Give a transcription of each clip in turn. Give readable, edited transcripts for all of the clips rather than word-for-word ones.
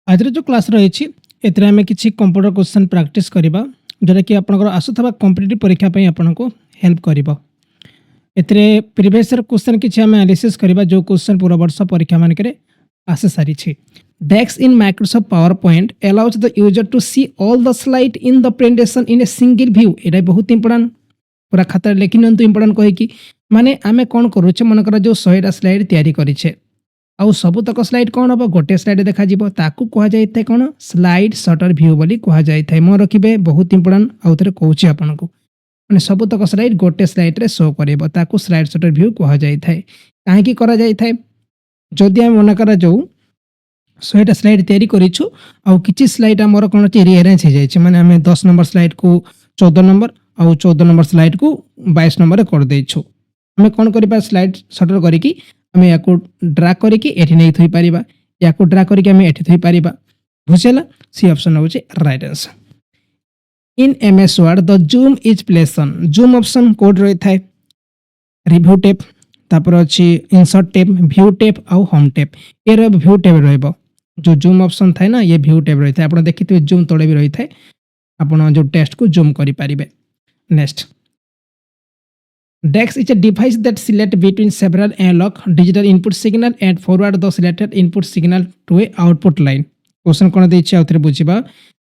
आज जो क्लास रही एमें किसी कंप्यूटर क्वेश्चन प्रैक्टिस करवा जोटा कि आपंकर आसुवा कॉम्पिटिटिव परीक्षा आपन को हेल्प कर प्रीवियस क्वेश्चन किसी आम एनालिसिस करवा जो क्वेश्चन पूरा वर्ष परीक्षा मानक आसी सारी desk in Microsoft PowerPoint allows the user to see all the slide in the presentation in a single view. ये बहुत इंपोर्टेंट पूरा खाता लिखि नि इंपोर्टेंट कहीकि माने आमे कौन करुचे मनकर जो 100टा स्लाइड तैयारी करिछे आउ सबुतक स्लाइड कौन हम गोटे स्लाइड देखा ताकू कह जाए कौन स्लाइड शटर व्यू बोली कह जाए। मन रखिए बहुत इंपोर्टेंट आउ थे कौच आपन को मैंने सबुतक स्लाइड गोटे स्लाइड रे शो कर ताकू स्लाइड शटर व्यू कह जाए। कहीं करा जाए जदि आम मनकर जो 100टा स्लाइड तैयारी करिछु आउ किछि स्लाइड आमर कौन रिअरेंज हो जाए माने आम 10 नंबर स्लाइड को 14 नंबर आउ 14 नंबर स्लाइड को 22 नंबर कर देछु। आम कौन करबा स्लाइड शटर करिकी आम या ड्रा करके एठी नहीं थई परिबा या ड्रा करके आम एठी थई परिबा बुझेला। सी ऑप्शन होचे right answer. In MS word the zoom is place on zoom option code रही थाए रिव्यू टैब तापर अछि इंसर्ट टैब व्यू टैब आउ होम टैब ये रे व्यू टैब रहबो जो जूम ऑप्शन थाए ना ये व्यू टैब रही थाए आपण देखिथिबे जूम तळे भी रही थाए आपण जो टेक्स्ट को जूम करि परिबे। Next DEX is a device that select between several analog digital input signal and forward the selected input signal to a output line। Question कोन दैछि आउथरे बुझिबा।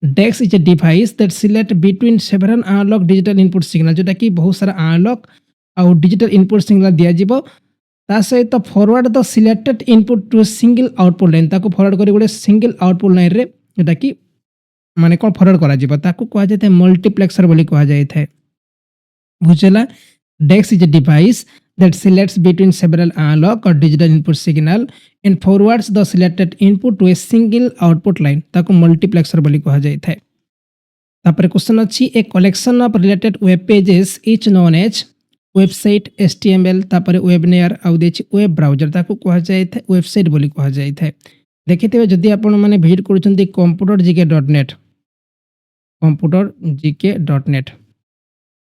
DEX is a device that select between several analog digital input signal जोटा कि बहुत सारा analog आउ digital input signal दिया जिवो ता सहित forward the selected input to a single output line ताको forward करी गोटे single output line रे जोटा कि माने कोन forward करा जिवो ताको कहा जाय मल्टीप्लेक्सर बोली कहा जाय थाए बुझला। DEX is a device that selects between several analog or digital input signal and forwards the selected input to a single output line ताको multiplexer बोली कहा जाय थाए। तापर क्वेश्चन अछि a collection of related web pages is known as website HTML तापर वेबनेयर आउ देछि वेब ब्राउजर ताको कहा जाय थाए वेबसाइट बोली कहा जाय थाए। देखिथिबे जदि आपण माने विजिट करूछन्ती computergk.net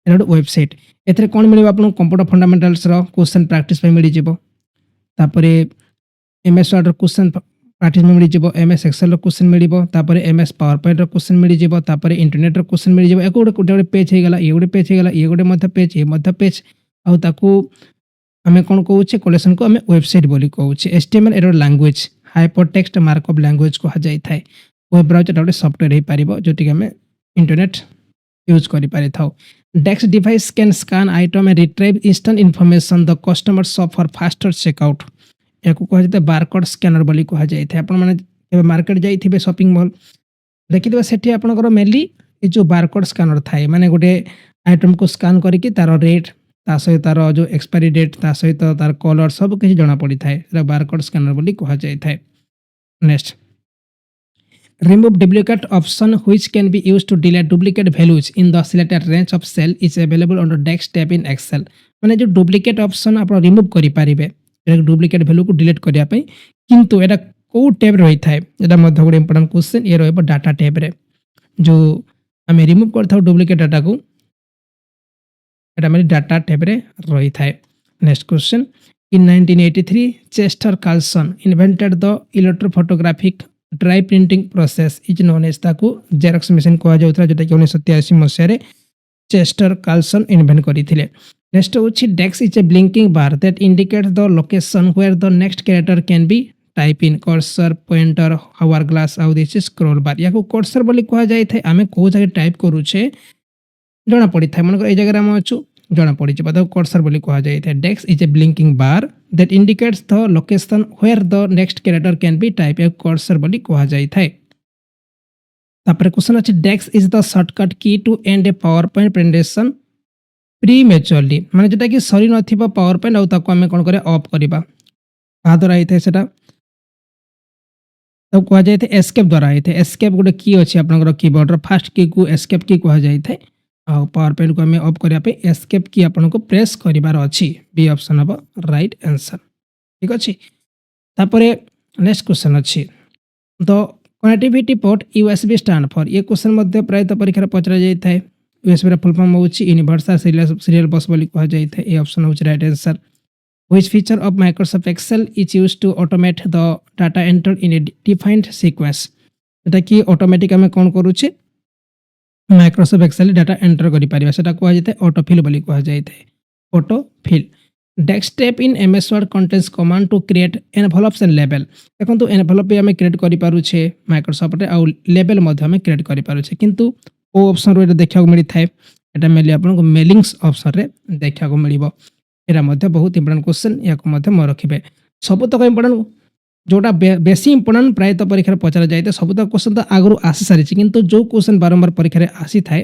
वेबसाइट एथरे कौन मिले आपको कंप्यूटर फंडामेंटल्स क्वेश्चन प्रैक्टिस मिल जापर MS वर्ड क्वेश्चन प्रैक्टिस मिल जाव MS एक्सेल क्वेश्चन मिल जापर MS पावर पॉइंट क्वेश्चन मिल जापर इंटरनेट क्वेश्चन मिल जाए गोटे गोटे पेज होगा ये गोटे पेज होगा ये गोटे पेज ये पेज आम कौन कहे कलेक्शन को आम वेबसाइट बोली कहे। HTML arrow language hypertext markup language कह जाए। वेब ब्राउजर गोटे सॉफ्टवेयर हो पार जोटि आम इंटरनेट यूज करि पारि थाउ। DEX device can scan item and retrieve instant information the customer shop for faster checkout। याको कह जाते बारकोड स्कैनर बोली कह जाए। आपण माने मार्केट जाइथिबे शॉपिंग मॉल देखिथिबे सेठी आपनकर मेनली ए जो बारकोड स्कैनर थाए माने गोटे आइटम को स्कैन करके तार रेट ता सहित तार जो एक्सपायरी डेट ता सहित तार कलर सब किछि जणा पड़ी थाए एरा बारकोड स्कैनर बोली कह जाए थाए। Next remove duplicate option which can be used to delete duplicate values in the selected range of cell is available under DEX tab in Excel। माने जो डुप्लिकेट ऑप्शन आप रिमूव करि पारिबे duplicate value को delete करिया पई किंतु एटा को tab रही थाए एटा मध्य गोटे इंपोर्टेंट क्वेश्चन ये रहबो डाटा टैब रे जो आमे रिमूव करथाउ डुप्लिकेट डाटा को एटा मेरी डाटा टैब रे रही थाए। Next question in 1983 Chester Carlson invented the electrophotographic dry printing process is known as ताकू जेरक्स मशीन कह जाउथरा जोटा कि 1983 मसीह रे चेस्टर कार्लसन इन्वेंट करिथिले। नेक्स्ट होछि DEX is a blinking bar that indicates the location where the next character can be type in cursor pointer hourglass आउ दिस स्क्रॉल बार याको कर्सर बोली कह जाय थे आमे को जगह टाइप करूछे जणा पड़ी थाए मन ए जगह हम अछु जणा पड़ी छ बताओ कर्सर बोली कह जाय थे। DEX is a blinking bar that indicates the location where the next character can be typed a cursor बोली कहा जाय थाए। तापर क्वेश्चन अछि DEX is the shortcut key to end a PowerPoint presentation prematurely माने जेटा कि सरी नथिबा PowerPoint आउ ताको हमें कोन करे ऑफ करबा आ द्वारा आइथे सेटा तो कहा जाय थे एस्केप द्वारा आइथे। एस्केप गोटे की अछि आपनकर कीबोर्ड रो फर्स्ट की को एस्केप की कहा जाय थे आ PowerPoint को हमें ऑफ करिया पे एस्केप की आपन को प्रेस करिवार अछि बी ऑप्शन हबो राइट आंसर ठीक अछि। तापरे नेक्स्ट क्वेश्चन अछि the connectivity port USB stand for ये क्वेश्चन मध्य प्रायत परीक्षा रे पचरा जाय थाए USB रे फुल फॉर्म होछि यूनिवर्सल सीरियल बस बोली कहा जाय थाए ए ऑप्शन होछि right answer. Which feature of Microsoft Excel is used to automate the data entered in a defined sequence এটা কি অটোমেটিক আমি কোন করুছে মাইক্ରୋସଫ୍ଟ ଏକ୍ସେଲ ଡାଟା ଏଣ୍ଟର କରିପାରିବା ସେଟା କୁହାଯାଇଥାଏ ଅଟୋଫିଲ୍ ବୋଲି କୁହାଯାଇଥାଏ autofill dash step in MS Word contains command to create envelopes and label ଦେଖନ୍ତୁ ଏନଭଲପ ବି ଆମେ କ୍ରିଏଟ୍ କରିପାରୁଛେ ମାଇକ୍ରୋସଫ୍ଟରେ ଆଉ ଲେବେଲ ମଧ୍ୟ ଆମେ କ୍ରିଏଟ୍ କରିପାରୁଛେ କିନ୍ତୁ ଓ ଅପସନ୍ରୁ ଏଇଟା ଦେଖିବାକୁ ମିଳିଥାଏ এটা মেলি ଆପଣଙ୍କୁ ମେଲିଂସ୍ ଅପସନ୍ରେ ଦେଖିବାକୁ ମିଳିବ ଏଇଟା ମଧ୍ୟ ବହୁତ ଇମ୍ପୋର୍ଟାଣ୍ଟ କ୍ୱେଶ୍ଚନ୍ ଏହାକୁ ମଧ୍ୟ ମନେ ରଖିବେ ସବୁତକ ଇମ୍ପୋର୍ଟାଣ୍ଟ जोटा बेसी इंपोर्टाट प्रायतः परीक्षा पचरा जाए सबुतक क्वेश्चन तो आगु आसी सारी किंतु जो क्वेश्चन बारंबार परीक्षा आसी थाए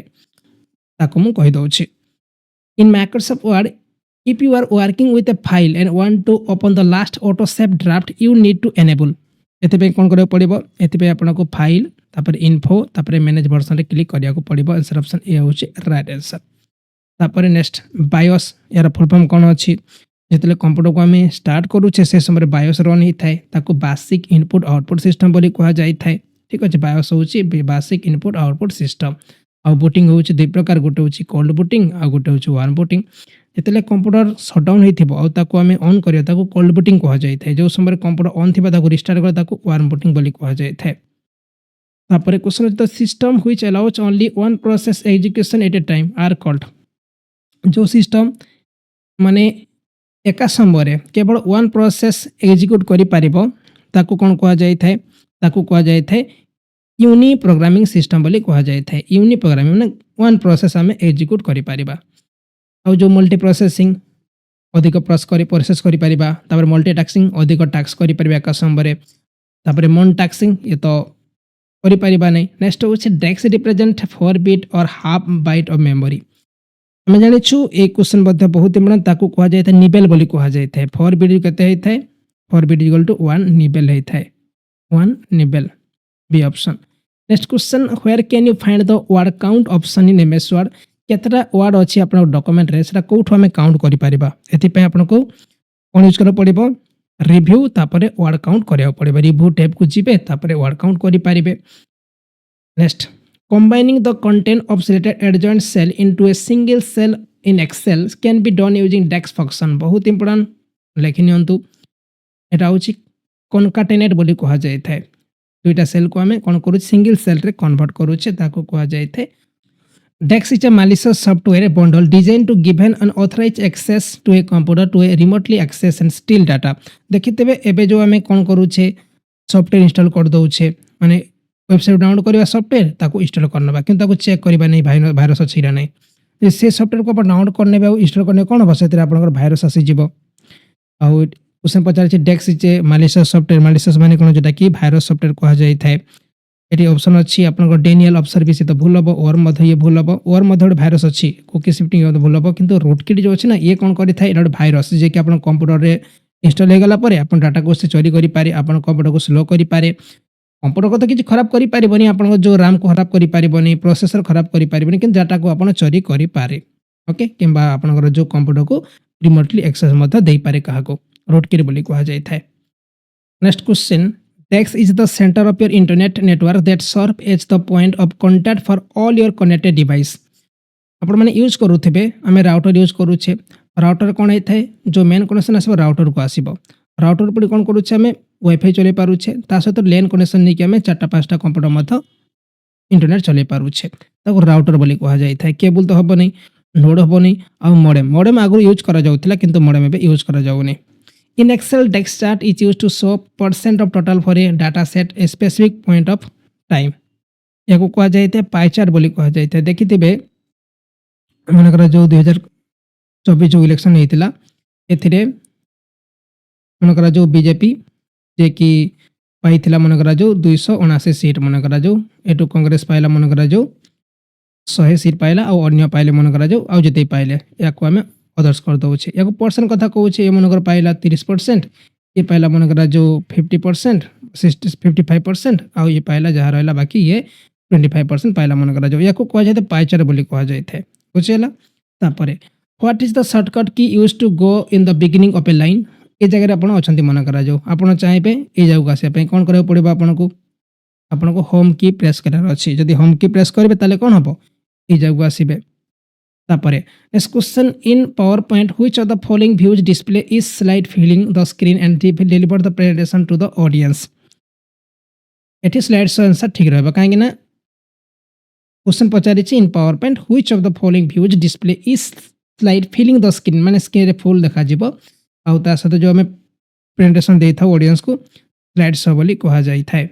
ताको मु कहि दउछि in Microsoft Word if you are working with a file and want to open the last auto save draft you need to enable एते कोन करे पड़िबो एते आपनको फाइल तापर इन्फो तापर मैनेज वर्जन रे क्लिक करिया को पड़िबो आंसर ऑप्शन ए होछि राइट आंसर तापर नेक्स्ट बायोस यार फुल फॉर्म कोन अछि जितले कंप्यूटर को आम स्टार्ट करूचे से समय बायोस रन होता है ताको बेसिक इनपुट आउटपुट सिस्टम बोली कह जाए ठीक अच्छे बायोस होची बेसिक इनपुट आउटपुट सिस्टम आउ बुटिंग होची दुई प्रकार गोटे होची कोल्ड बुटिंग आ गोटे होची वार्म बुटिंग जितले कंप्यूटर शटडाउन होइथिबो आ ताको आम ऑन करिया ताको कोल्ड बुटिंग कह जाए जो समय कंप्यूटर ऑन थिबा ताको रिस्टार्ट कर ताको वार्म बुटिंग बोली कह जाए तापर question the system which allows only one process execution at a time are called जो सिस्टम माने एका समय केवल वन प्रोसेस एग्जीक्यूट करि पारिबो ताकू कोन कहा जाय थाए ताकू कहा जाय थाए यूनि प्रोग्रामिंग सिस्टम बोली कहा जाय थाए यूनि प्रोग्रामिंग माने वन प्रोसेस आमे एग्जीक्यूट करि पारिबा आ जो मल्टी प्रोसेसिंग अधिक प्रोसेस करि पारिबा तापर मल्टी टास्किंग अधिक टास्क करि पारिबा एका समय तापर मोन टास्किंग ये तो करि पारिबा नै नेक्स्ट होछि डेक्स रिप्रेजेंट 4 बिट और हाफ बाइट ऑफ मेमोरी आम जाचु ये क्वेश्चन बहुत इम्पोर्टेंट ताकू कह जाए निबेल बोली कह जाए 4 बिट केते होता है 4 बिट इक्वल टू 1 निबेल होता है 1 nibble B option next question where can you find the word count option in MS Word केतरा वर्ड अच्छी आप डॉक्यूमेंट रे सेटा कोठो आमे काउंट करि परिबा एथि पे आपनको कोन यूज कर पड़िबो रिव्यू तापरे वर्ड काउंट करिया पड़िबो रिव्यू टैब को जिबे तापरे वर्ड काउंट करि परिबे next combining the content of selected adjoint cell into a single cell in excel can be done using dex function बहुत इंपोर्टेंट लेखि नियंतु एटा होची concatenate बोली कहा जाय थाए दुईटा सेल को हमें कोन करू सिंगल सेल रे कन्वर्ट करू छे ताको कहा जाय थाए dex is a malicious software bundle designed to give an unauthorized access to a computer to a remotely access and steal data देखितेबे एबे जो हमें कोन करू छे सॉफ्टवेयर इंस्टॉल कर दउ छे माने वेबसाइट डाउनलोड करवा सॉफ्टवेयर ताको इंस्टॉल करनबा किंतु ताको चेक करबा नहीं भाइरस अछि ना नहीं से सॉफ्टवेयर को अपन डाउनलोड करने बा इंस्टॉल करने कोन बसे तरे आपनकर भाइरस आसी जिवो आ क्वेश्चन पचार छै dash is a malicious software malicious माने कोन जेटा कि भाइरस सॉफ्टवेयर कहा जाय थाए एटी ऑप्शन अछि आपनकर डेनियल ऑफ सर्विस तो भूल हबो और मध्य ये भूल हबो और मध्य भाइरस अछि कुकी शिफ्टिंग तो भूल हबो किंतु रूटकिट जो अछि ना ये कोन करि थाए एटा भाइरस जे कि आपन कंप्यूटर रे इंस्टॉल हे गला परे आपन डाटा को से चोरी करि पारे आपन कंप्यूटर को स्लो करि पारे कंप्यूटर को तो किसी खराब करि पारिबोनी आपन जो रैम को खराब करि पारिबोनी प्रोसेसर खराब करि पारिबोनी कि डाटा को आपन चोरी करि पारे ओके किंबा आपन जो कंप्यूटर को रिमोटली एक्सेस मत दे पारे कहा को रूटकिट बोली कहा जाय थाए next question Dex is the center of your internet network that serve as the point of contact for all your connected device आपण माने यूज करूथिबे आमे राउटर यूज करूछे राउटर कोन हेथाय जो मेन कनेक्शन आसीबो राउटर को आसीबो राउटर पर कोन करूछे आमे वाईफाई चले पारुछे ता सहित लेन कनेक्शन नै कि आमे 4-5टा कंप्यूटर मथ इंटरनेट चले पारुछे ताको राउटर बोली कहा जाय थाय केबल तो हबो नै नोड हबो नै आ मॉडेम आगु यूज करा जाउथिला किंतु मॉडेम एबे यूज करा जाउ नै In Excel, Dex chart is used to show % of total for a data set a specific point of time. याको कहा जाए पाई चार्ट बोली कहा जाए देखिथिबे मनकर जो 2024 जो इलेक्शन होइतिला एथिरे मनकर जो बीजेपी जे कि पाइथिला मनकर जो 279 सीट मनकर जो एटू कांग्रेस पाइला मनकर जो 100 सीट पाइला और अन्य पाइले मनकर जो आ जते पाइले याको हमें अदर्स कर दउछे याको परसेंट कथा कहउछे ए मनकर पाइला 30% ये पाइला मनकर जो 50% 55% आ ये पाइला जहा रहला बाकी ये 25% पाइला मनकर जो याको कहा जाय पाई चार्ट बोली कहा जाय थे बुझेला तापरे what is the shortcut key used to go in the beginning of a line ए जगह रे आपण अछंती मनकर जो आपण चाहेबे ए जाउ आसे पे कोन करे पड़िबा आपनको होम की प्रेस करार अछि जदी होम की प्रेस करबे ताले कोन हबो ए जाउ आसीबे तापरे next question in PowerPoint which of the following views display is slide filling the screen and deliver the presentation to the audience ଏଠି ସ୍ଲାଇଡ୍ସ ଆନ୍ସର ଠିକ୍ ରହିବ କାହିଁକି ନା क्वेश्चन पचारिछि in PowerPoint which of the following views display is slide filling the screen माने screen रे full देखा जिवो आउ ता सहित जो हमें प्रेजेंटेशन देथा ऑडियंस को स्लाइड शो बोली कहा जाई थाए।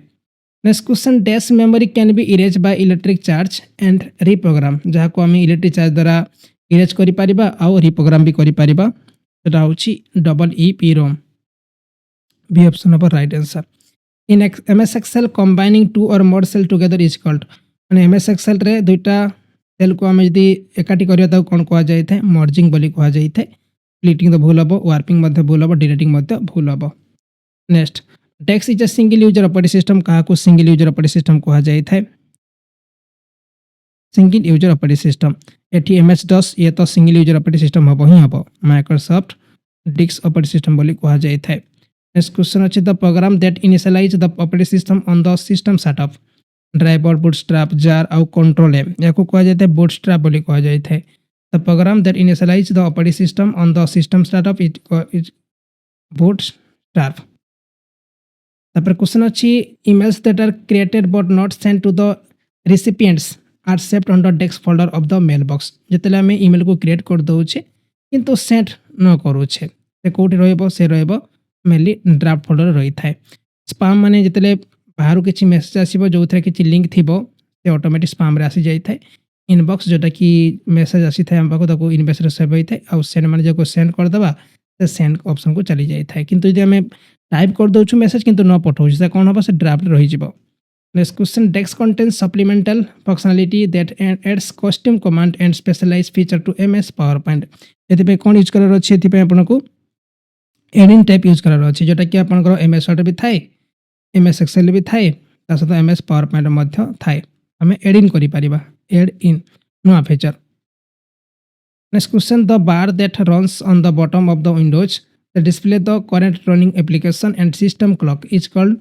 Next question dash memory can be erase by electric charge and reprogram जहा को हम इलेक्ट्रिक चार्ज द्वारा इरेज करि परिबा आउ रिप्रोग्राम भी करि परिबा सेटा होछि double E P ROM B option of right answer. In MS Excel combining two or more cell together is called माने एमएस एक्सेल रे दुईटा सेल को आम यदि एकाठी करिया ताको कोन कहा जाय थाए मर्जिंग बोली कहा जाय थाए। स्प्लिटिंग तो भूल हबो वार्पिंग मध्ये भूल हबो डिलीटिंग मध्ये भूल हबो। Next decks is a single user operating system कहा को सिंगल यूजर ऑपरेटिंग सिस्टम कहा जाय थाए सिंगल यूजर ऑपरेटिंग सिस्टम एटी एमएस डॉस ये तो सिंगल यूजर ऑपरेटिंग सिस्टम हबो ही हबो माइक्रोसॉफ्ट डिस्क ऑपरेटिंग सिस्टम बोली कहा जाय थाए। नेक्स्ट क्वेश्चन अछि the program that initialise the operating system on the system setup driver bootstrap जार आउ कंट्रोल एम याको कहा जाय थाए बूटस्ट्रैप बोली कहा जाय थाए। The program that initialise the operating system on the system setup is bootstrap. तापर क्वेश्चन अछि emails that are created but not send to the recipients are saved on the desk folder of the mailbox जेतेले हमें email को create कर दोछे किंतु send न करूछे से कोठी रहइबो से रहइबो मेनली ड्राफ्ट फोल्डर रही थाए। स्पैम माने जेतेले बाहर किसी मेसेज आसीबो जो थे किसी लिंक थिबो से ऑटोमेटिक स्पैम रे आसी जाई थाए। इनबॉक्स जोटा कि मेसेज आसी थाए हम पाको ताको इनबॉक्स रे सेव होई थाए आ सेंड माने जो को सेंड कर दबा से सेंड ऑप्शन को चली जाई थाए किंतु यदि हमें टाइप कर दोछु मैसेज किंतु न पठाउछु से कोन होबो से ड्राफ्ट रही जिवो। Next question decks contains supplemental functionality that adds custom command and specialized feature to MS PowerPoint एति पे कोन यूज करर अछि एति पे आपनको एडिंग टाइप यूज करर अछि जोटा कि आपनकर एमएस वर्ड भी थाए एमएस एक्सेल भी थाए ता सहित एमएस पावर पॉइंट मध्य थाए हमें एडिंग करि परिबा एड इन नुआ feature. Next question the bar that runs on the bottom of the Windows that display the current running application and system clock is called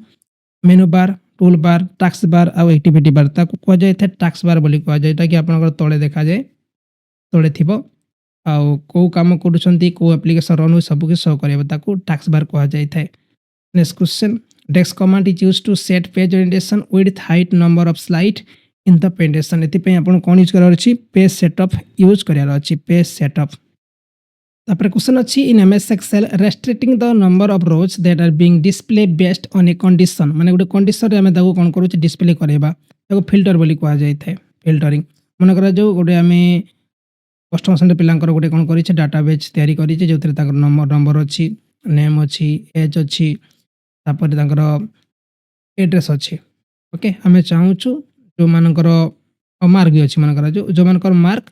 menu bar tool bar task bar आउ activity bar ताको कह जाय थे task bar बोली कह जाय कि आपनकर तळे देखा जाय तळे थिबो आउ को काम करूछंती को एप्लीकेशन रन हो सब के शो करबा ताको टास्क बार कह जाय थे। Next question decks command is used to set page orientation width height number of slide in the presentation एति पे आपन कोन यूज करार अछि पेज सेटअप यूज करार अछि पेज सेटअप। तापर क्वेश्चन अछि in MS Excel restricting the number of rows that are being display based on a condition माने गुटे कंडीशन रे हमें ताको कोन करू छी डिस्प्ले करेबा ताको फिल्टर बोली कहा जाय थे फिल्टरिंग मन करा जो गुटे हमें कस्टमर सेंटर पिलांकर गुटे कोन करी छै डाटाबेस तयारी करी छै जोथरे ताकर नंबर अछि नेम अछि एज अछि तापर ताकर एड्रेस अछि ओके हमें चाहू छु जो मानकर मार्क भी अछि मन करा जो मानकर मार्क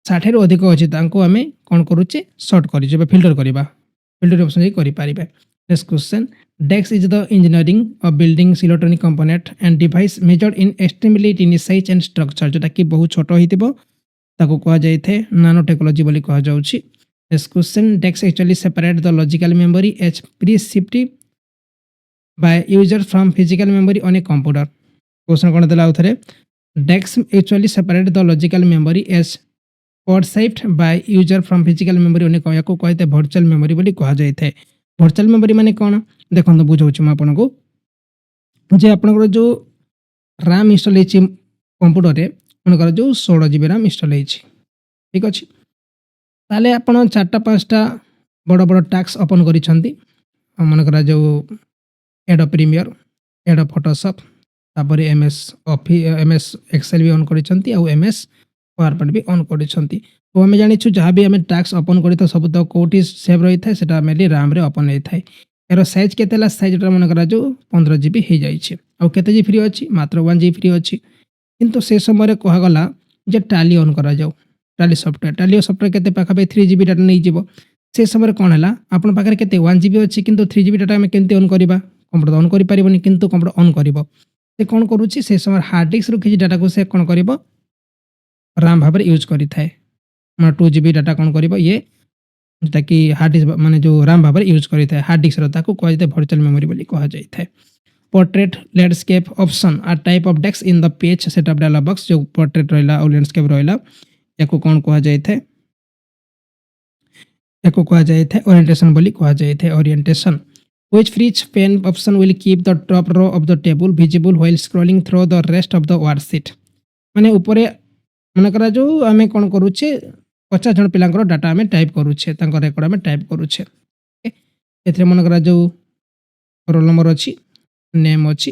60 रु अधिक अछि तांको हमें कोन करू छै सॉर्ट करी छै फिल्टर करबा फिल्टर ऑप्शन करि पारिबे। Next question dash is the engineering of building electronic component and device measured in extremely tiny size and structure जोटा कि बहुत छोट होइतिबो ताको कहा जाय थे नानो टेक्नोलॉजी बोली कहा जाउछि। Next question dash actually separate the logical memory as perceptive by user from physical memory on a computer question कोन देला उथरे dash actually separate the logical memory as perceived by user from physical memory on a को कहते virtual memory बोली कहा जाय थे। Virtual memory माने कोन देखंतु बुझौछि म आपनको जे आपनकर जो RAM इंस्टॉल हेछि कंप्यूटर रे मनकर जो 16 GB RAM इंस्टॉल हेछि ठीक अछि ताले आपण 4टा 5टा बड़ बड़ टास्क ओपन करिसंती मनकर जो एडोब प्रीमियर एडोब फोटोशॉप तापर एमएस एक्सेल भी ऑन करिसंती आ एमएस पावर पॉइंट भी ऑन करिसंती तो हमें जानि छु जहां भी हमें टास्क ओपन करी तो सब तो कोठी सेव रही थाए सेटा मेनली RAM रे ओपन हे थाए एरो साइज केतेला साइज मन करा जो 15 GB हे जाई छै आ केते जी फ्री अछि मात्र 1 GB फ्री अछि किंतु से समय रे कहा गला जे टाली ऑन करा जाऊ टाली सॉफ्टवेयर केते पाखा पे 3 GB डाटा नै जिवो से समय कोन हला आपन पाखरे केते 1 GB अछि किंतु 3 GB डाटा हमें केनते ऑन करबा कंप्यूटर ऑन करि परिबनी किंतु कंप्यूटर ऑन करिवो से कोन करूछि से समय हार्ड डिस्क रु किछि डाटा को से कोन करिवो RAM भाबरे यूज करि थाए माने 2 GB डाटा कोन करिवो ये जेटा कि हार्ड डिस्क माने जो RAM भाबरे यूज करि थाए हार्ड डिस्क रता को कहै थाए वर्चुअल मेमोरी बोली कहा जाय थाए। Portrait landscape option are type of desk in the page setup dialog box जो पोर्ट्रेट रहला और लैंडस्केप रहला याको कोन कहा जाय थाए याको कहा जाय थाए ओरिएंटेशन बोली कहा जाय थाए orientation. Which fridge pen option will keep the top row of the table visible while scrolling through the rest of the worksheet? माने उपरे मनकर जो आमे कोन करूचे 50 जन पिलांकर डाटा आमे टाइप करूचे तांको रेकॉर्ड आमे टाइप करूचे एथरे मनकर जो रोल नंबर अछि नेम अछि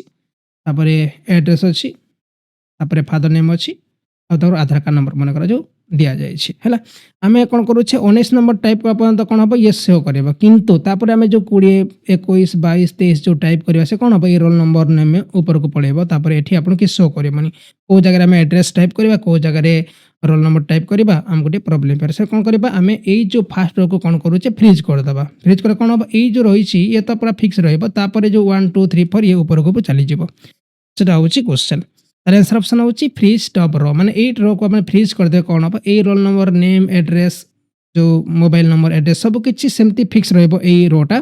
तापरे एड्रेस अछि तापरे फादर नेम अछि और तापर आधार कार्ड नंबर मनकर जो दिया जाय छै हैला आमे कोन करूचे 19 नंबर टाइप करबा पर्यंत कोन हबो यस शो करबा किंतु तापर आमे जो 20 21 22 23 जो टाइप करबा से कोन हबो ए रोल नंबर नेम ऊपर को पळेबो तापर एठी आपन के शो करबनी को जगह आमे एड्रेस टाइप करबा को जगह रे रोल नंबर टाइप करबा हम गोटे प्रॉब्लम पर से कोन करबा आमे एई जो फर्स्ट रो को कोन करूचे फ्रीज कर दबा फ्रीज करे कोन हबो एई जो रही छी ये तो पूरा फिक्स रहबो तापर जो 1 2 3 4 ये ऊपर को चली जिवो सेटा होची क्वेश्चन आंसर ऑप्शन होची फ्रीज टॉप रो माने 8 रो को अपन फ्रीज कर दे कोन हबो ए रोल नंबर नेम एड्रेस जो मोबाइल नंबर एड्रेस सब किछि सेमती फिक्स रहबो ए रोटा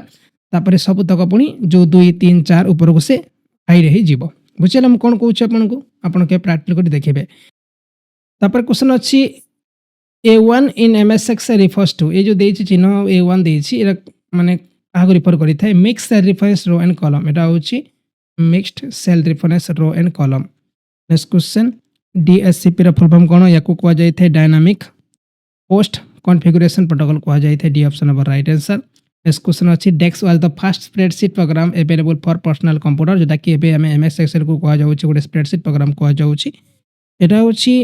तापर सब तक पुनी जो 2 3 4 ऊपर को से हाई रही जीवो बुझियल हम कोन कहूछ आपन को आपन के प्रैक्टिकल कर देखिबे तापर क्वेश्चन अछि A1 in MS Excel refers to ए जो देछि चिन्ह A1 देछि एरा माने काहा रिफर करि थाए mix cell reference row and column एटा होछि mixed cell reference row and column next question DSCP रा फुल फॉर्म कोन याकू को जाय थे डायनामिक पोस्ट कॉन्फ़िगरेशन प्रोटोकॉल को जाय थे D option of right answer next question अछि dash was the first spreadsheet program available for personal computer जोटा कि एबे हमें MS Excel को को जाउ छि गोटे स्प्रेडशीट प्रोग्राम को जाउ छि एटा होछि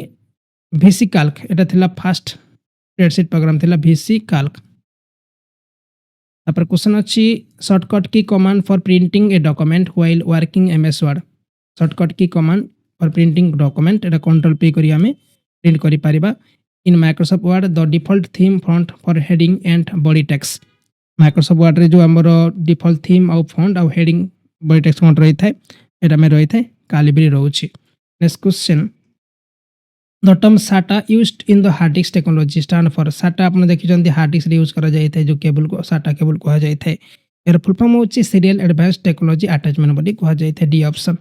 VC Calc एटा थिला फर्स्ट स्प्रेडशीट प्रोग्राम थिला VC Calc तापर क्वेश्चन अछि shortcut key command for printing a document while working MS Word shortcut key command for printing document एटा कंट्रोल पे करी हमें प्रिंट करि परिबा in Microsoft Word the default theme font for heading and body text Microsoft Word रे जो हमर default theme और font और हेडिंग बॉडी टेक्स्ट कोन रही थाए एटा में रही थाए कालिब्री रहउछि next question the term SATA used in the hard disk technology stand for SATA आपन देखि जंदी हार्ड डिस्क रे यूज करा जाय थाए जो केबल को SATA केबल को जाय थाए एर फुल फॉर्म होछि सीरियल एडवांस्ड टेक्नोलॉजी अटैचमेंट बॉडी को जाय थाए D option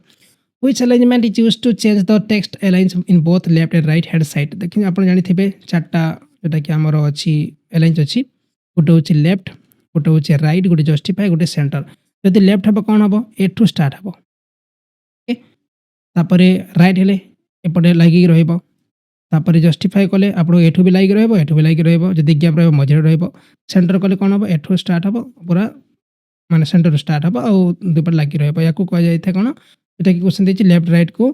Which alignment is used to change the text aligns in both left and right hand side देखिन आपण जानि थिबे चारटा जेटा कि हमर अछि अलाइन अछि गोटे होछि लेफ्ट गोटे होछि राइट गोटे जस्टिफाई गोटे सेंटर जदि लेफ्ट हबो कोन हबो ए टू स्टार्ट हबो ओके तापरे राइट हेले एपटे लागि रहइबो तापरे जस्टिफाई कले आपण एठू भी लागि रहइबो एठू भी लागि रहइबो जदि गैप रहइबो मझे रहइबो सेंटर कले कोन हबो एठू स्टार्ट हबो पूरा माने सेंटर स्टार्ट हबो आ दुपर लागि रहइबो याकू कह जाय थे कोन एटा कि क्वेश्चन देछि लेफ्ट राइट को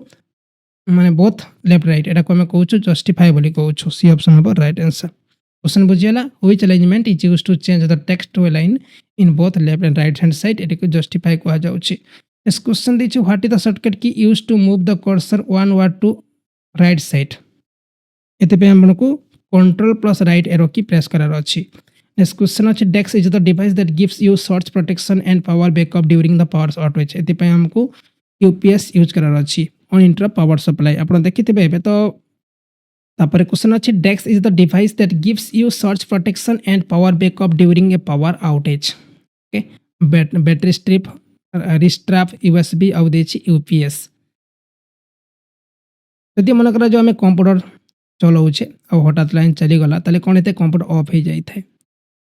माने बोथ लेफ्ट राइट एटा को हम कहूछु जस्टिफाई बोली कहूछु सी ऑप्शन हबो राइट आंसर क्वेश्चन बुझियला which alignment is used to change the text to align in both left and right hand side एटा को जस्टिफाई कहा जाउछि इस क्वेश्चन देछि what is the shortcut key used to move the cursor one word to right side एते पे हमन को control plus right arrow key press करार अछि नेक्स्ट क्वेश्चन अछि dash is the device that gives you surge protection and power backup during the power outage एते पे हमको UPS यूज करार अछि ऑन इंटरप्ट पावर सप्लाई आपण देखिथिबे एबे तो तापर क्वेश्चन अछि dash is the device that gives you surge protection and power backup during a power outage okay battery strip wrist strap USB आउ देछि UPS यदि मन करा जो हमें कंप्यूटर चलाउछे आ हठात लाइन चली गला ताले कोन एते कंप्यूटर ऑफ हो जाई थाए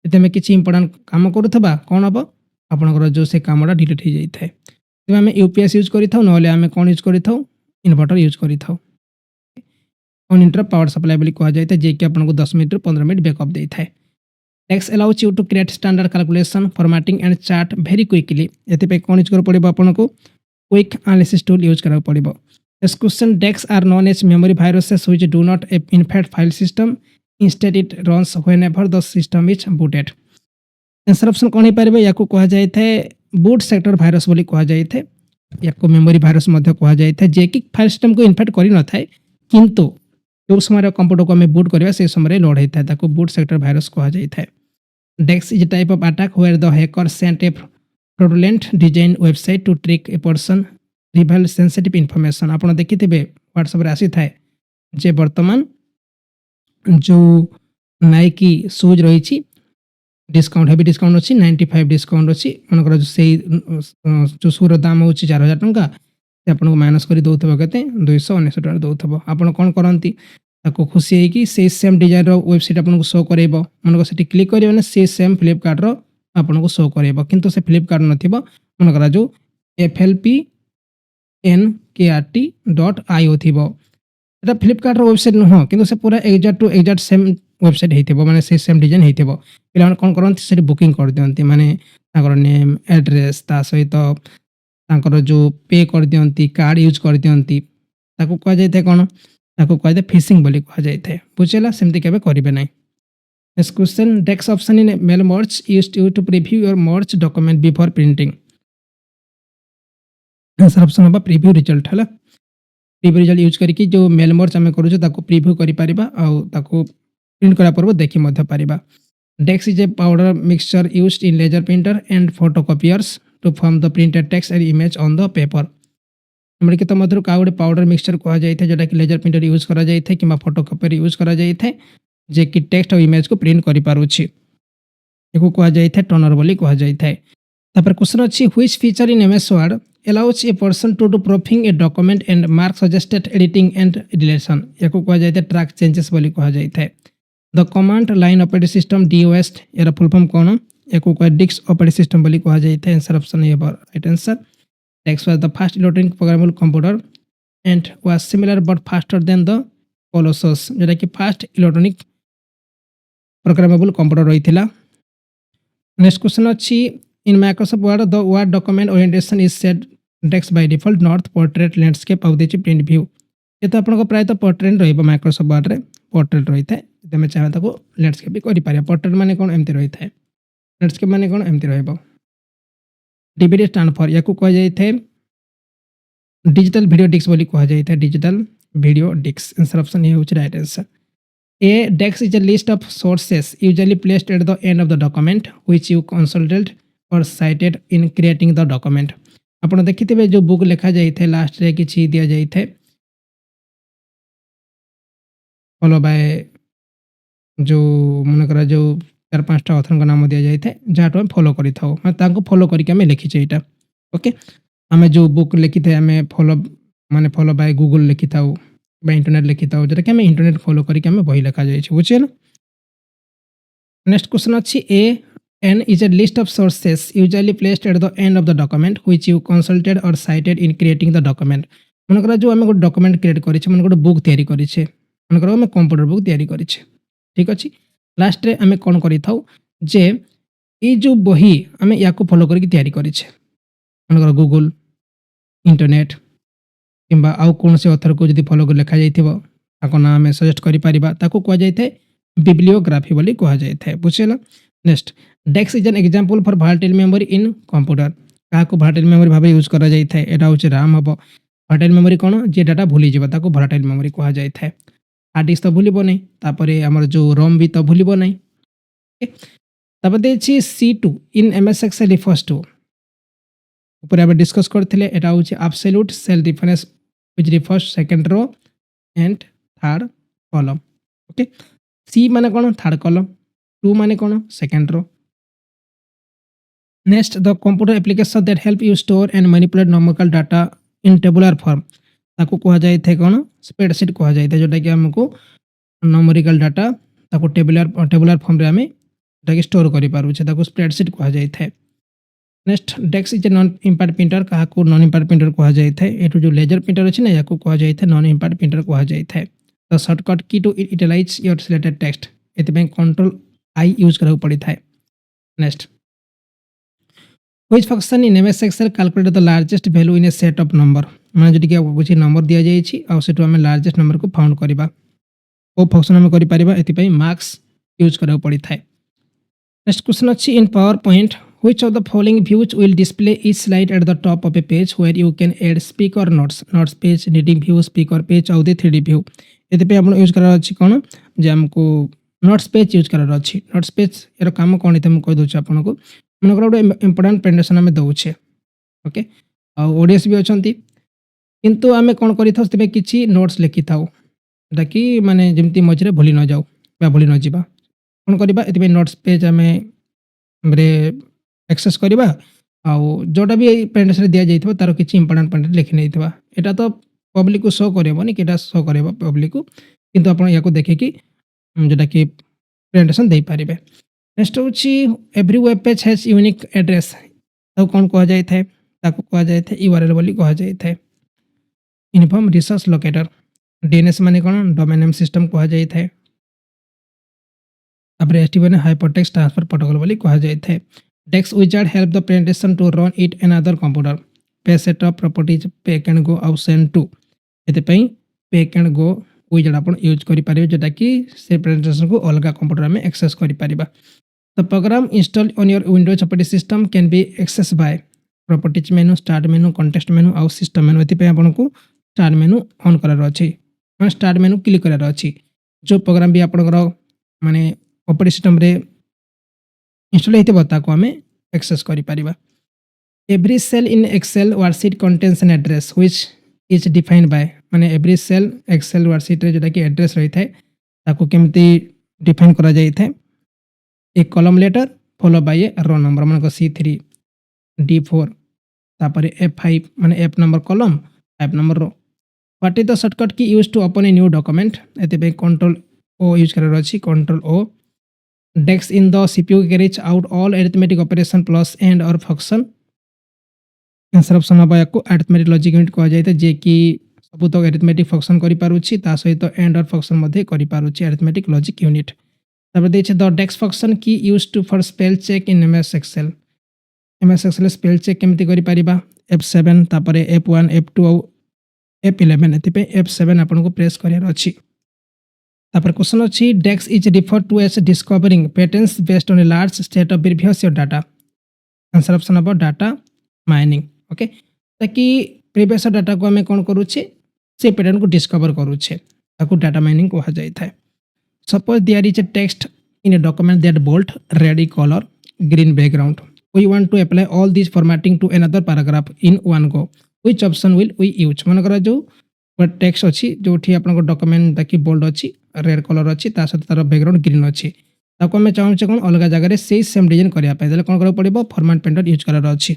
एते में किछि इंपोर्टेंट काम करूथबा कोन हबो आपनकर जो से कामडा डिलीट हो जाई थाए तबे हमें UPS यूज करि थाउ नहले हमें कोन यूज करि थाउ इन्वर्टर यूज करि थाउ ऑन इंटरप्ट पावर सप्लाई बोली कहा जाय जे कि आपन को 10 मिनट 15 मिनट बैकअप देई थाए text allows you to create standard calculation formatting and chart very quickly एते पे कोन यूज कर पड़िबो आपन को क्विक एनालिसिस टूल यूज करा पड़िबो this question dash are known as memory viruses which do not infect file system instead it runs whenever the system is booted answer option कोन हे परबे याकू कहा जाय थे बूट सेक्टर वायरस बोली कहा जाय थे याको मेमोरी वायरस मध्य कहा जाय थे जे कि फाइल सिस्टम को इन्फेक्ट करि न थाए किंतु जो समय कंप्यूटर को हमें बूट करबा से समय लोड होता है ताको बूट सेक्टर वायरस कहा जाय थे dash is type of attack where the hacker sent a fraudulent design website to trick a person reveal sensitive information आपण देखिथिबे व्हाट्सएप रे आसी थाए जे वर्तमान जो नाइकी शूज रही छी डिस्काउंट हेवी डिस्काउंट अच्छी 95 डिस्काउंट अच्छी मनकर जो शूर दाम हो 4000 टंका से आपको माइनस कर दौथब के 219 टका दौथब आपन कौन करती ताको खुशी है कि से सेम डिजाइन वेबसाइट आपको शो करेब मनक से क्लिक करेंगे से सेम फ्लिपकार्ट ଆପଣଙ୍କୁ ଶୋ କରିବ କିନ୍ତୁ ସେ ଫ୍ଲିପକାର୍ଟ ନଥିବ ମନେ କରାଯାଉ flpnkrt.io ଥିବ এটা ଫ୍ଲିପକାର୍ଟର ୱେବସାଇଟ୍ ନୁହଁ କିନ୍ତୁ ସେ ପୁରା exact to exact same website ହେଇଥିବ ମାନେ ସେ ସେମ୍ ଡିଜାଇନ୍ ହେଇଥିବ ପିଲାମାନେ କ'ଣ କରନ୍ତି ସେଠି ବୁକିଂ କରିଦିଅନ୍ତି ମାନେ ତାଙ୍କର ନେମ୍ ଆଡ୍ରେସ୍ ତା ସହିତ ତାଙ୍କର ଯେଉଁ ପେ କରିଦିଅନ୍ତି କାର୍ଡ଼ ୟୁଜ୍ କରିଦିଅନ୍ତି ତାକୁ କୁହାଯାଇଥାଏ କ'ଣ ତାକୁ କୁହାଯାଇଥାଏ ଫିସିଂ ବୋଲି କୁହାଯାଇଥାଏ ବୁଝିଲା ସେମିତି କେବେ କରିବେ ନାହିଁ Next question, Dex option in mail merge used you to preview your merge document before printing. Answer option होगा प्रीव्यू रिजल्ट है प्रीव्यू रिजल्ट यूज करके जो मेल मर्ज आम करूँ ताको प्रीव्यू करि परिबा आउ ताको प्रिंट करा परबो देखि मध्य परिबा Dex is a powder mixture used in laser printer and photocopiers to form the printed text and image on the paper. निम्नलिखित मध्य का गोटे पाउडर मिक्सचर कह जाए जोटा कि लेजर प्रिंटर यूज करा जाए कि फोटोकॉपियर यूज करा जाए जे कि टेक्स्ट और इमेज को प्रिंट करि पारुछि एको कह जाए टनर बोली कह जाए तापर क्वेश्चन अछि which feature in MS word allows a person to do proofing a document and mark suggested editing and deletion एको कह जाए ट्रैक चेंजेस बोली कह जाए the command line operating system DOS यार फुल फॉर्म कौन एको कह डिस्क ऑपरेटिंग सिस्टम बोली कह जाए answer option A right answer Dex was the first electronic programmable computer and was similar but faster than the Colossus जोटा कि fast electronic programmable computer रही थिला नेक्स्ट क्वेश्चन अछि इन Microsoft Word the word document orientation is set Dex by default north portrait landscape आउ देछि print view ये तो आपनको प्राय तो पोर्ट्रेट रहइबो माइक्रोसॉफ्ट वर्ड रे पोर्ट्रेट रही थाए जदि हम चाहे ताको लैंडस्केप भी करि पारे पोर्ट्रेट माने कोन एमति रही थाए लैंडस्केप माने कोन एमति रहइबो डीवीडी स्टैंड फॉर याकू कह जाए थे डिजिटल वीडियो डिस्क बोली कह जाए digital video disc answer option A होची right answer A Dex is a list of sources usually placed at the end of the document which you consulted or cited in creating the document. आपण देखिथिबे जो book लिखा जाई थे last रे किछि दिया जाई थे फॉलो बाय जो मन करा जो 4-5टा ऑथर का नाम दिया जाई थे जाटो हम फॉलो करि थाओ मैं ताको फॉलो करके हमें लिखि छै एटा ओके हमें जो बुक लिखि थे हमें फॉलो माने फॉलो बाय गूगल लिखि थाओ बा इंटरनेट लिखि थाओ जरा कि हमें इंटरनेट फॉलो करके हमें बही लिखा जाय छै बुझिए ना नेक्स्ट क्वेश्चन अछि ए N is a list of sources usually placed at the end of the document which you consulted or cited in creating the document. मन करा जो हमें गोटे डॉक्यूमेंट क्रिएट करि छै मन गोटे बुक तैयारी करि छै मन करा हमें कंप्यूटर बुक तैयारी करि छै ठीक अछि लास्ट रे हमें कोन करि थाउ जे ई जो बही हमें याको फॉलो करके तैयारी करि छै मन करा गूगल इंटरनेट किंबा आउ कौन से ऑथर को जदि फॉलो कर लिखा जाइथिबो ताको नाम में सजेस्ट करि परिबा ताको कह जाय थे बिब्लियोग्राफी बोली कह जाय थे बुझिला next Dex is an example for volatile memory in computer काको volatile memory भाबे यूज करा जाय थे एटा होचे RAM हबो volatile memory कोन जे डाटा भूली जेबा ताको volatile memory कह जाय थे हार्ड डिस्क तो भूलिबो नै तापरे हमर जो ROM भी तो भूलिबो नै तापर देछि C2 in MS Excel refers to ऊपर अब डिस्कस करथिले एटा होचे absolute cell reference which refers second row and third column okay C माने कोन थर्ड कॉलम 2 माने कोन second row next the computer application that help you store and manipulate numerical data in tabular form ताको कह जाय थे कोन spreadsheet कह जाय थे जोटा कि हमको न्यूमेरिकल डाटा ताको टेबुलर फॉर्म रे हमें ताकि स्टोर करि पारु छै ताको स्प्रेडशीट कह जाय थे next Dex is a non impact printer Kako non impact printer कह जाय थे एटू जो लेजर प्रिंटर अछि ना याको कह जाय थे नॉन इंपैक्ट प्रिंटर कह जाय थे the shortcut key to italicize your selected text एते कंट्रोल आई यूज करा पड़ी था next which function in MS Excel calculate the largest value in a set of number माने जदि के कुछ नंबर दिया जाय छी आ सेटु हमें लार्जेस्ट नंबर को फाउंड करबा ओ फंक्शन हमें करि परिबा एति पई मार्क्स यूज करा पड़ी था नेक्स्ट क्वेश्चन अछि in PowerPoint which of the following views will display each slide at the top of a page where you can add speaker notes page reading view speaker page आउ the 3D view एति पे हम use करा अछि कोन जे हमको notes page use करार अच्छी notes page यार काम कौन है मुझे कही दूसरे आपको मन कर गोटे इंपोर्टाट प्रेजेंटेशन आम दौचे ओके आडियंस भी अच्छा किंतु आम कौन कर कि नोट्स लिखि था कि माने जमी मझे भूली न जाऊ भूली न जा कौन करवा ये नोट्स पेज आम एक्सेस करवा आउ जोटा भी प्रेजेंटेशन दि जाइए तार किसी इंपोर्टाट पॉइंट लिखि नहीं यहाँ तो पब्लिक को शो करनी कि शो कर पब्लिक को किंतु आप या देखिए जोटा कि प्रेजेंटेशन दे पारे नेक्स्ट होची every web page has unique address तो कौन कहा जाए थे ताको कहा जाए थे यूआरएल बोली कहा जाए थे यूनिफॉर्म रिसोर्स लोकेटर डीएनएस माने कौन डोमेन नेम सिस्टम कहा जाए थे तापर एचटीटीपी ने हाइपरटेक्स्ट ट्रांसफर प्रोटोकॉल बोली कहा जाए थे dash wizard help the presentation to run it another computer pay setup properties pay can go आउ सेंड टू एते पे कैन गो विजार्ड आपण यूज करि पारिबे जेटा कि से प्रेजेंटेशन को अलग कंप्यूटर में एक्सेस करि पारिबा the program install on your Windows operating system can be access by properties menu start menu context menu आउ सिस्टम मेनू एते आपण को स्टार्ट मेनू ऑन करार अछि माने स्टार्ट मेनू क्लिक करार अछि जो प्रोग्राम भी आपण माने ऑपरेटिंग सिस्टम रे इंस्टॉल होइते ताको आमे एक्सेस करि पारिबा every cell in Excel worksheet contains an address which is defined by माने एवरी सेल एक्सेल वर्कशीट रे जोटा कि एड्रेस रही थाए ताको केमती डिफाइन करा जाई थाए a column letter follow by a row number माने को C3 D4 तापर F5 माने F number column 5 number row what is the shortcut key use to open a new document एते पे कंट्रोल O यूज करार अछि control O dash in the CPU carries out all arithmetic operation plus and और function answer option हम याको arithmetic logic unit कहा जाए जे कि सब तो अरिथमेटिक फंक्शन करि पारुछि ता सहित एंड और फंक्शन मध्ये करि पारुछि अरिथमेटिक लॉजिक यूनिट तब देछ the dash function key use to for spell check in MS Excel spell check केमति करि पारिबा F7 तापर F1 F2 और F11 एति पे F7 आपन को प्रेस करियर अछि तापर क्वेश्चन अछि dash is refer to as discovering patterns based on a large set of previous your data answer option अब डाटा माइनिंग ओके ताकि प्रीवियस डाटा को आम कौन करुचे से पैटर्न को डिस्कवर करुचे ताकू डाटा माइनिंग कहा जाए था suppose there is a text in a document that bold red colour green background we want to apply all this formatting to another paragraph in one go which option will we use मन करा जो text अच्छी जो आपन document ताकि bold अच्छी red colour अच्छी ता सहित तार बैकग्राउंड ग्रीन अच्छी ताको आम चाहूचे कौन अलग जगह से सेम डिजाइन करने कौन करा पड़ो फॉर्मेट पेंटर यूज करार अच्छी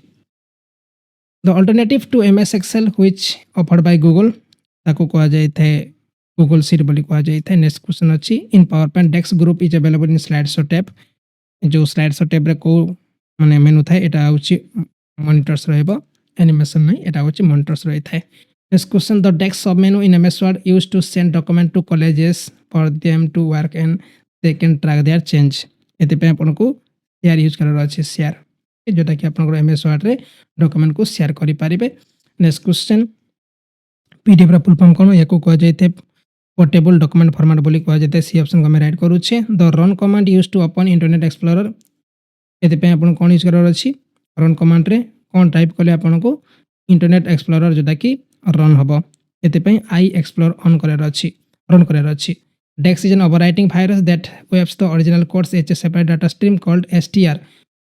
The alternative to MS Excel which offered by Google ताको कहा जाए थे Google Sheet बोली कहा जाए थे नेक्स्ट क्वेश्चन अच्छी इन PowerPoint desk group is available in slideshow tab जो स्लाइडशो टैब रे को माने मेनू थाए एटा होची मॉनिटर्स रहबो एनिमेशन नहीं एटा होची मॉनिटर्स रही थाए next question the desk sub menu in MS Word used to send document to colleges for them to work and they can track their change एते पे आपन को शेयर यूज करार अछि शेयर जोटा कि आपन MS Word रे डॉक्यूमेंट को शेयर करि पारिबे नेक्स्ट क्वेश्चन PDF रा फुल फॉर्म कोन याको कह जायते पोर्टेबल डॉक्यूमेंट फॉर्मेट बोली कह जायते सी ऑप्शन को हम राइट करू छे the run command used to open Internet Explorer एते पे आपन कोन यूज करार अछि रन कमांड रे कोन टाइप करले आपन को इंटरनेट एक्सप्लोरर जोटा कि रन हबो एते पे आई एक्सप्लोर ऑन करार अछि रन करार अछि Dex is an overwriting virus that wipes the original code's a separate data stream called str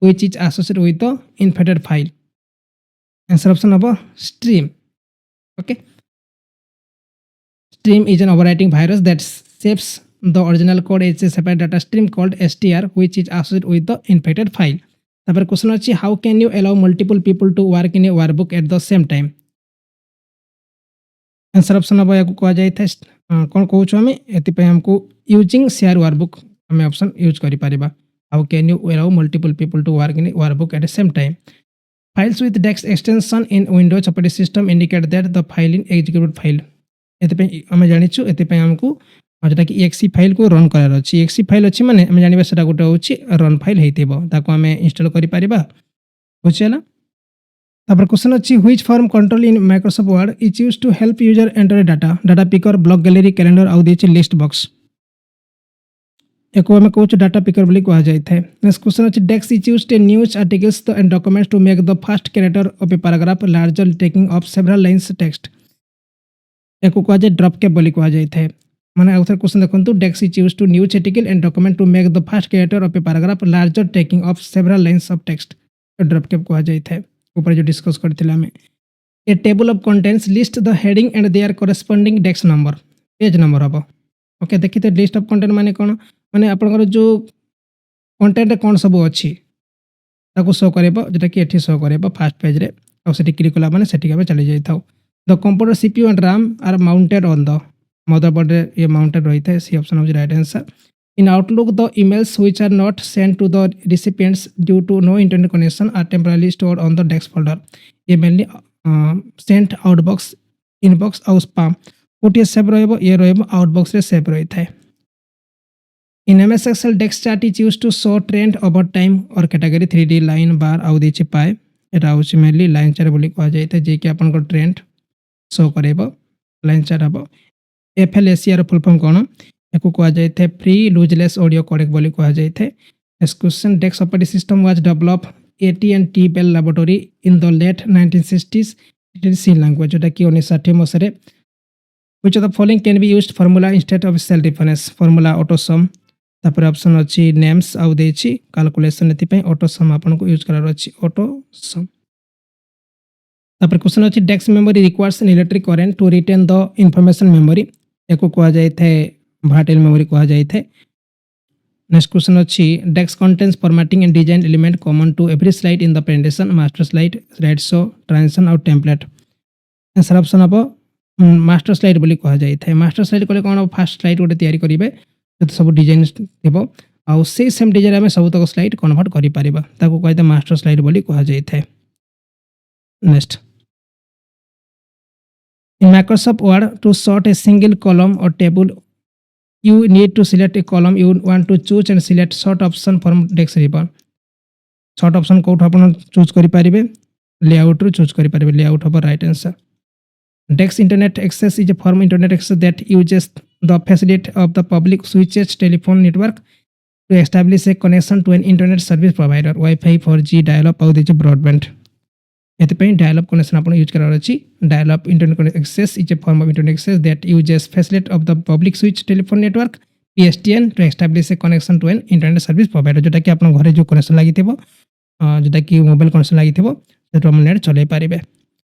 which is associated with the infected file. Answer option number stream. Okay. Stream is an overwriting virus that saves the original code as a separate data stream called str which is associated with the infected file. तापर question अछि how can you allow multiple people to work in a workbook at the same time? Answer option number याको कहा जाय थे कौन कहू आम ए हमको यूजिंग शेयर वर्कबुक आम ऑप्शन यूज करि परिबा how can you allow multiple people to work in workbook at the same time files with dash extension in Windows operating system indicate that the file in executed file एते आम जानिछु एते हमको जोटा कि exe file को run करार अछि exe file अछि माने हम जानिबा सेटा गोटे होछि रन फाइल हेतिबो ताको आम इंस्टॉल करि परिबा होछला तापर क्वेश्चन अच्छी which form control in Microsoft Word is used to help user enter data picker block gallery calendar आउ दिए लिस्ट बॉक्स एको में कहूँ डाटा पिकर बोली कहा जाए थे नेक्स्ट क्वेश्चन अच्छी dash is used in news articles and documents to make the first character of a paragraph larger taking of several lines text एको कहा जाए ड्रॉप कैप बोली कहा जाए थे माने आउथर क्वेश्चन देखंतु dash is used to news article and document to make the first character of a paragraph larger taking of several lines of text drop cap कहा जाए थे ऊपर जो डिस्कस करथिला हमें a table of contents list the heading and their corresponding dash number page number हम okay देखी तो लिस्ट ऑफ कंटेंट माने कौन माने आपनकर जो कंटेंट कौन सब अच्छी ताको शो करेबो जेटा कि एठी शो करेबो फर्स्ट पेज रे और सेठी क्लिक कला माने सेठी के चली जाई थाउ the computer CPU and RAM are mounted on the motherboard रे ये माउंटेड रही थे सी ऑप्शन हो right answer In Outlook, the emails which are not sent to the recipients due to no internet connection are temporarily stored on the desk folder. ये mainly sent outbox, inbox और spam गोटे save रहिबो ये रहिबो outbox रे save रही थाए. In MS Excel, desk chart is used to show trend over time or category 3D line bar आउ देछि पाए. एटा होछि mainly line chart बोली कहा जाय जे कि आपन को ट्रेंड शो करेबो line chart हबो. FLAC ର फुल फॉर्म कोन एको कहा जाय थे फ्री लूजलेस ऑडियो कोडेक बोली कहा जाय थे. This question Dex operating system was developed AT&T Bell Laboratory in the late 1960s. It is C language जोटा कि 1960 मसरे. Which of the following can be used formula instead of cell reference? Formula AutoSum. तापर option अछि names आउ देछि calculation एति पय AutoSum आपन को यूज करार अछि AutoSum. तापर क्वेश्चन अछि dash memory requires an electric current to retain the information memory. एको कहा जाय थे भाटेल मेमोरी कहा जाय थे. नेक्स्ट क्वेश्चन अछि dash contains formatting and design element common to every slide in the presentation master slide slide show transition और template. Answer option अब मास्टर स्लाइड बोली कहा जाय थे. मास्टर स्लाइड कोले कोन फर्स्ट स्लाइड गोटे तयारी करिवे जत सब डिजाइन थिबो आ से सेम डिजाइन हम सब तक स्लाइड कन्वर्ट करि परिबा ताको कहते मास्टर स्लाइड बोली कहा जाय थे. Next in Microsoft Word to sort a single column or table you need to select a column you want to choose and select sort option from desk ribbon. Sort option कोठ अपन choose करि परिबे layout रो choose करि परिबे layout हबो right answer. Desk internet access is a form internet access that uses the facility of the public switches telephone network to establish a connection to an internet service provider. Wi-Fi 4G dial-up और दिजे broadband. एतपई dial-up connection आपण use करार अछि. Dial-up internet access is a form of internet access that uses facility of the public switch telephone network PSTN to establish a connection to an internet service provider. जोटा कि आपण घरे जो connection लागि थिबो जोटा कि मोबाइल कनेक्शन लागि थिबो सेटो हम नेट चलै पारिबे.